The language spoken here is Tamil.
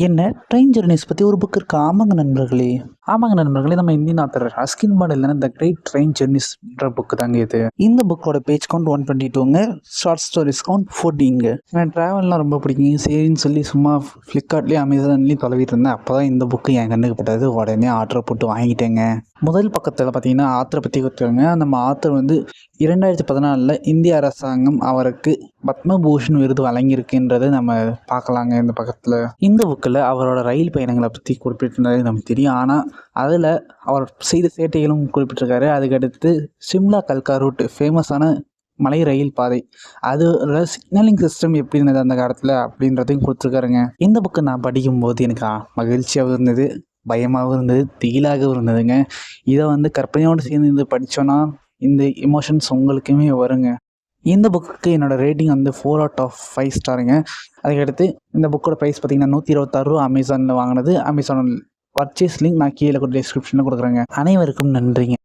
என்ன ட்ரெயின் ஜெர்னிஸ் பற்றி ஒரு புக் இருக்கு. ஆமாங்க நண்பர்களே, நம்ம இந்தியன் ஆத்தர் ரஸ்கின் பாண்ட் எழுதின த கிரேட் ட்ரெயின் ஜெர்னிஸ்ன்ற புக்கு தாங்க இது. இந்த புக்கோட பேஜ் கவுண்ட் 122ங்க, ஷார்ட் ஸ்டோரிஸ் கவுண்ட் 14ங்க. எனக்கு ட்ராவல்லாம் ரொம்ப பிடிக்குங்க. சரின்னு சொல்லி சும்மா ஃப்ளிப்கார்ட்லேயும் அமேசான்லேயும் தொலைவிட்டு இருந்தேன். அப்போ தான் இந்த புக்கு என் கண்ணுக்கு பட்டது. உடனே ஆர்டர் போட்டு வாங்கிட்டேங்க. முதல் பக்கத்தில் பார்த்தீங்கன்னா ஆத்தரை பற்றி கொடுத்துருக்காங்க. நம்ம ஆத்தர் வந்து 2014 இந்திய அரசாங்கம் அவருக்கு பத்மபூஷன் விருது வழங்கியிருக்குன்றதை நம்ம பார்க்கலாங்க இந்த பக்கத்தில். இந்த புக்கில் அவரோட ரயில் பயணங்களை பற்றி குறிப்பிட்டிருந்தது நமக்கு தெரியும். ஆனால் அதில் அவர் செய்த சேட்டைகளும் குறிப்பிட்டிருக்காரு. அதுக்கடுத்து சிம்லா கல்கா ரூட் ஃபேமஸான மலை ரயில் பாதை, அதோட சிக்னலிங் சிஸ்டம் எப்படி இருந்தது அந்த காலத்தில் அப்படின்றதையும் கொடுத்துருக்காருங்க. இந்த புக்கை நான் படிக்கும்போது எனக்கு மகிழ்ச்சியாகவும் இருந்தது, பயமாகவும் இருந்தது, திகிலாகவும் இருந்ததுங்க. இதை வந்து கற்பனையோடு சேர்ந்து படித்தோன்னா இந்த எமோஷன்ஸ் உங்களுக்குமே வருங்க. இந்த புக்குக்கு என்னோடய ரேட்டிங் வந்து 4 out of 5 ஸ்டாருங்க. அதுக்கடுத்து இந்த புக்கோட ப்ரைஸ் பார்த்திங்கன்னா 126 ரூபா அமேசானில் வாங்கினது. அமேசான் பர்ச்சேஸ் லிங்க் நான் கீழே டிஸ்கிரிப்ஷனில் கொடுக்குறேங்க. அனைவருக்கும் நன்றிங்க.